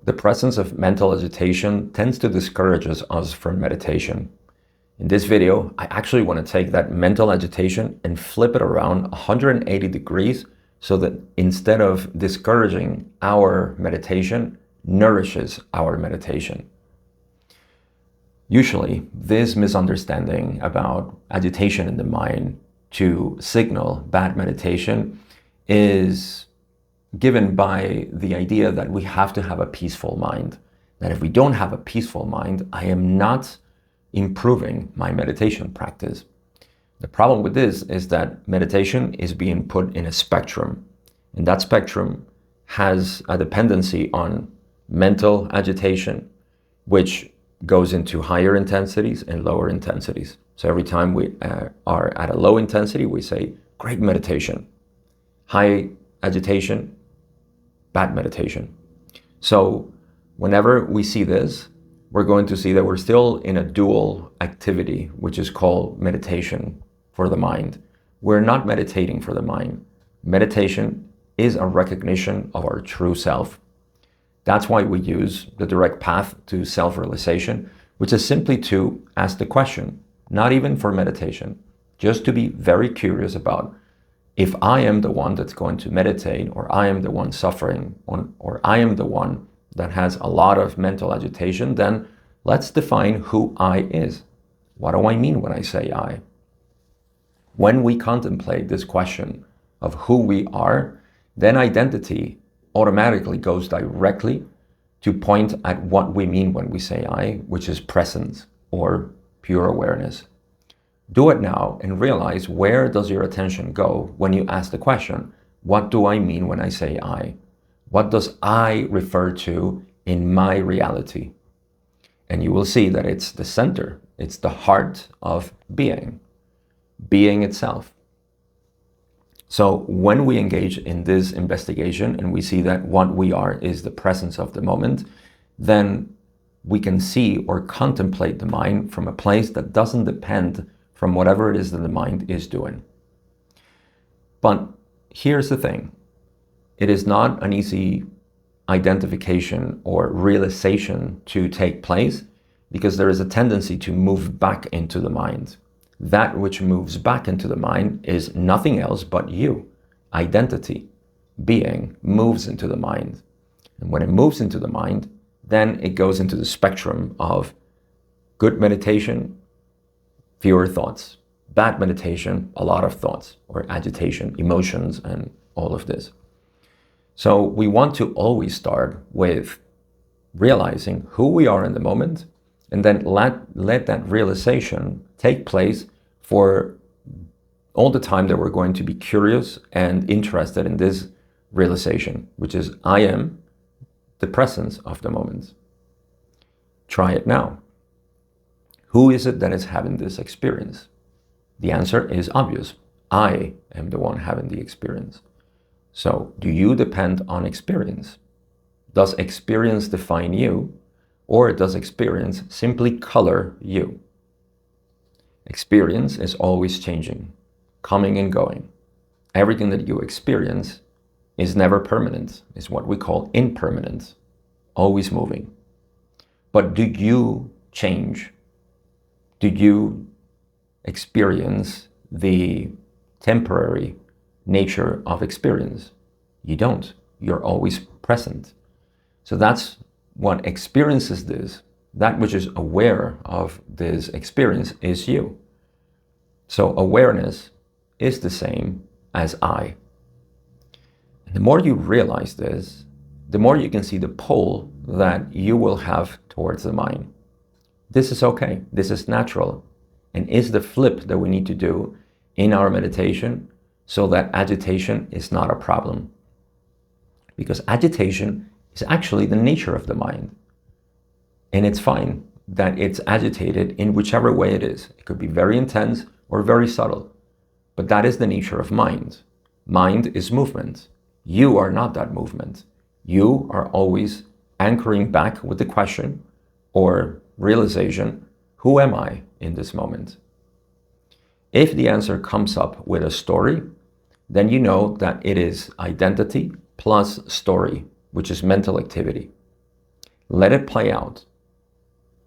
The presence of mental agitation tends to discourage us from meditation. In this video, I actually want to take that mental agitation and flip it around 180 degrees so that instead of discouraging our meditation, nourishes our meditation. Usually, this misunderstanding about agitation in the mind to signal bad meditation is given by the idea that we have to have a peaceful mind. That if we don't have a peaceful mind, I am not improving my meditation practice. The problem with this is that meditation is being put in a spectrum, and that spectrum has a dependency on mental agitation, which goes into higher intensities and lower intensities. So every time we are at a low intensity, we say, great meditation. High agitation, bad meditation. So whenever we see this, we're going to see that we're still in a dual activity, which is called meditation for the mind. We're not meditating for the mind. Meditation is a recognition of our true self. That's why we use the direct path to self-realization, which is simply to ask the question, not even for meditation, just to be very curious about if I am the one that's going to meditate, or I am the one suffering, or I am the one that has a lot of mental agitation, then let's define who I is. What do I mean when I say I? When we contemplate this question of who we are, then identity automatically goes directly to point at what we mean when we say I, which is presence or pure awareness. Do it now and realize, where does your attention go when you ask the question, what do I mean when I say I? What does I refer to in my reality? And you will see that it's the center, it's the heart of being itself. So when we engage in this investigation and we see that what we are is the presence of the moment, then we can see or contemplate the mind from a place that doesn't depend from whatever it is that the mind is doing. But here's the thing. It is not an easy identification or realization to take place, because there is a tendency to move back into the mind. That which moves back into the mind is nothing else but you. Identity, being, moves into the mind. And when it moves into the mind, then it goes into the spectrum of good meditation, fewer thoughts, bad meditation, a lot of thoughts, or agitation, emotions, and all of this. So we want to always start with realizing who we are in the moment, and then let that realization take place for all the time that we're going to be curious and interested in this realization, which is I am the presence of the moment. Try it now. Who is it that is having this experience? The answer is obvious. I am the one having the experience. So, do you depend on experience? Does experience define you, or does experience simply color you? Experience is always changing, coming and going. Everything that you experience is never permanent. It's what we call impermanent, always moving. But do you change? Do you experience the temporary nature of experience? You don't. You're always present. So that's what experiences this. That which is aware of this experience is you. So awareness is the same as I. And the more you realize this, the more you can see the pull that you will have towards the mind. This is okay. This is natural, and is the flip that we need to do in our meditation so that agitation is not a problem. Because agitation is actually the nature of the mind. And it's fine that it's agitated in whichever way it is. It could be very intense or very subtle. But that is the nature of mind. Mind is movement. You are not that movement. You are always anchoring back with the question or realization, who am I in this moment? If the answer comes up with a story, then you know that it is identity plus story, which is mental activity. Let it play out,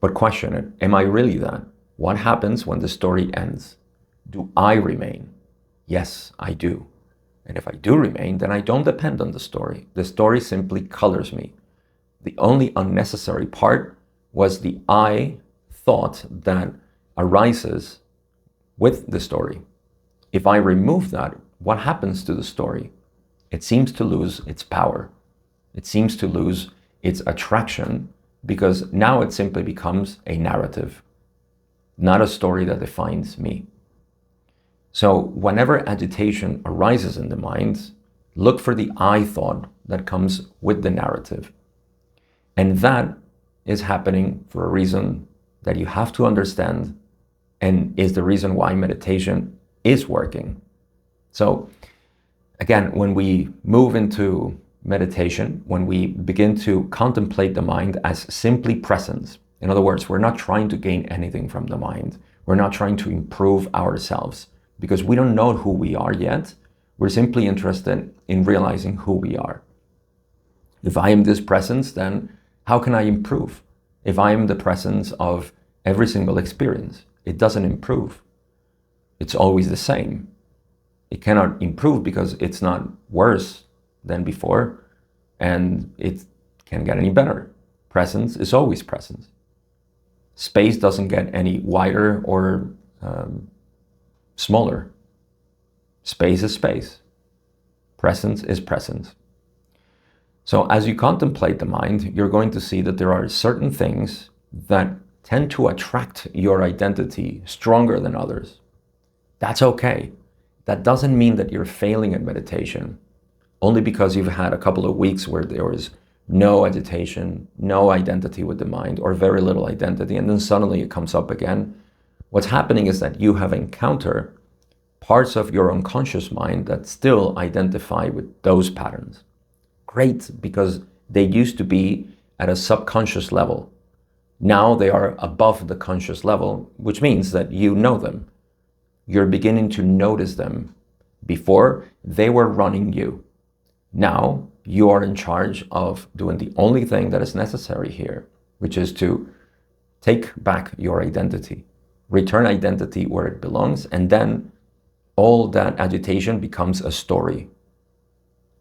but question it. Am I really that? What happens when the story ends? Do I remain? Yes, I do. And if I do remain, then I don't depend on the story. The story simply colors me. The only unnecessary part was the I thought that arises with the story. If I remove that, what happens to the story? It seems to lose its power. It seems to lose its attraction because now it simply becomes a narrative, not a story that defines me. So whenever agitation arises in the mind, look for the I thought that comes with the narrative. And that is happening for a reason that you have to understand and is the reason why meditation is working. So again, when we move into meditation, when we begin to contemplate the mind as simply presence, in other words, we're not trying to gain anything from the mind. We're not trying to improve ourselves because we don't know who we are yet. We're simply interested in realizing who we are. If I am this presence, then how can I improve? If I am the presence of every single experience, it doesn't improve. It's always the same. It cannot improve because it's not worse than before, and it can't get any better. Presence is always presence. Space doesn't get any wider or smaller. Space is space. Presence is presence. So as you contemplate the mind, you're going to see that there are certain things that tend to attract your identity stronger than others. That's okay. That doesn't mean that you're failing at meditation only because you've had a couple of weeks where there was no agitation, no identity with the mind, or very little identity, and then suddenly it comes up again. What's happening is that you have encountered parts of your unconscious mind that still identify with those patterns. Great, because they used to be at a subconscious level. Now they are above the conscious level, which means that you know them. You're beginning to notice them. Before, they were running you. Now, you are in charge of doing the only thing that is necessary here, which is to take back your identity, return identity where it belongs, and then all that agitation becomes a story.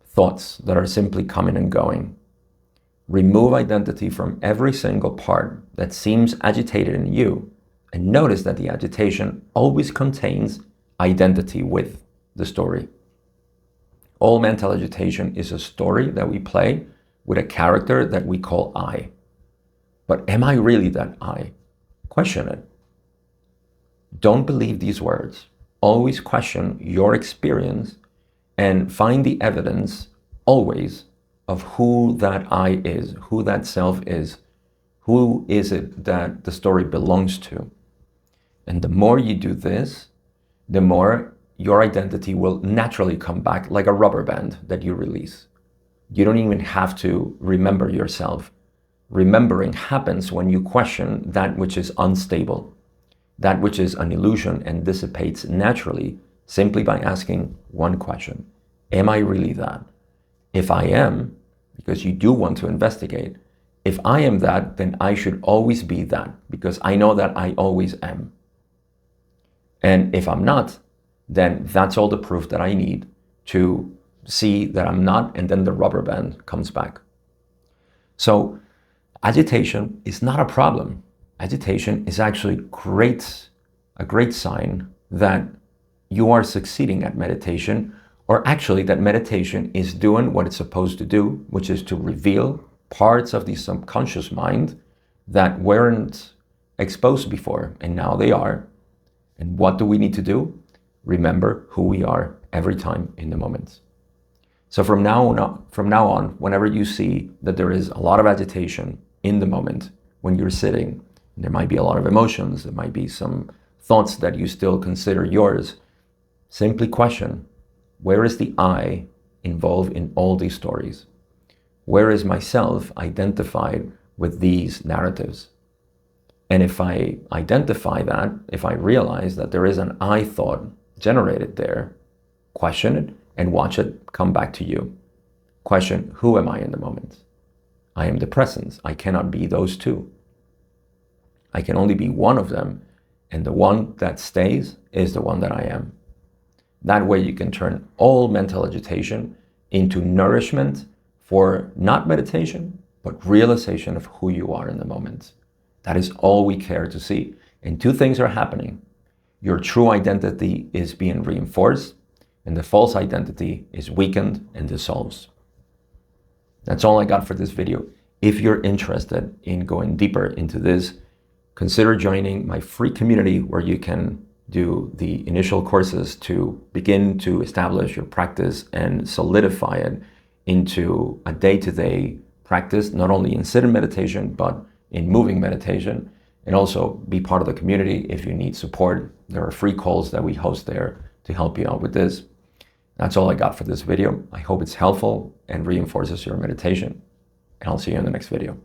Thoughts that are simply coming and going. Remove identity from every single part that seems agitated in you, and notice that the agitation always contains identity with the story. All mental agitation is a story that we play with a character that we call I. But am I really that I? Question it. Don't believe these words. Always question your experience and find the evidence always of who that I is, who that self is, who is it that the story belongs to. And the more you do this, the more your identity will naturally come back like a rubber band that you release. You don't even have to remember yourself. Remembering happens when you question that which is unstable, that which is an illusion and dissipates naturally simply by asking one question. Am I really that? If I am, because you do want to investigate, if I am that, then I should always be that because I know that I always am. And if I'm not, then that's all the proof that I need to see that I'm not, and then the rubber band comes back. So agitation is not a problem. Agitation is actually a great sign that you are succeeding at meditation, or actually that meditation is doing what it's supposed to do, which is to reveal parts of the subconscious mind that weren't exposed before, and now they are. And what do we need to do? Remember who we are every time in the moment. So from now on, whenever you see that there is a lot of agitation in the moment, when you're sitting, there might be a lot of emotions, there might be some thoughts that you still consider yours, simply question, where is the I involved in all these stories? Where is myself identified with these narratives? And if I identify that, if I realize that there is an I thought generated there, question it and watch it come back to you. Question, who am I in the moment? I am the presence. I cannot be those two. I can only be one of them, and the one that stays is the one that I am. That way you can turn all mental agitation into nourishment for not meditation, but realization of who you are in the moment. That is all we care to see. And two things are happening. Your true identity is being reinforced, and the false identity is weakened and dissolves. That's all I got for this video. If you're interested in going deeper into this, consider joining my free community where you can do the initial courses to begin to establish your practice and solidify it into a day-to-day practice, not only in sitting meditation, but in moving meditation, and also be part of the community if you need support. There are free calls that we host there to help you out with this. That's all I got for this video. I hope it's helpful and reinforces your meditation, and I'll see you in the next video.